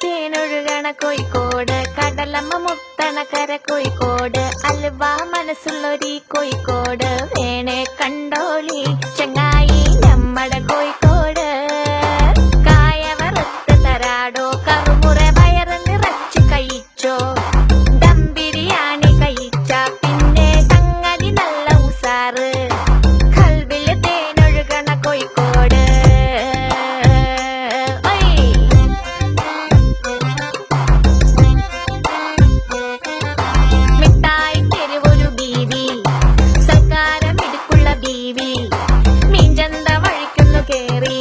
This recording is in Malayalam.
തേനൊഴുകണ കോഴിക്കോട്, കടലമ്മ മുത്തണ കര കോഴിക്കോട്, അലുവ മനസ്സുള്ളൊരീ കോഴിക്കോട്, വേണേ കണ്ടോളി ചങ്ങായി നമ്മടെ കോഴിക്കോട്. കായ വറുത്ത് തരാടോ, കറുമുറ വയറ് നിറച്ച് കഴിച്ചോ, ദം ബിരിയാണി കഴിച്ച പിന്നെ സംഗതി നല്ല ഉസാറ്, കൽബില് തേനൊഴുകണ കോഴിക്കോട്. മിഠായി തെരുവൊരു ബീവി, സൽക്കാരം ഇടുക്കുള്ള ബീവി, മീൻചന്ത വഴിക്കുന്നു കേറി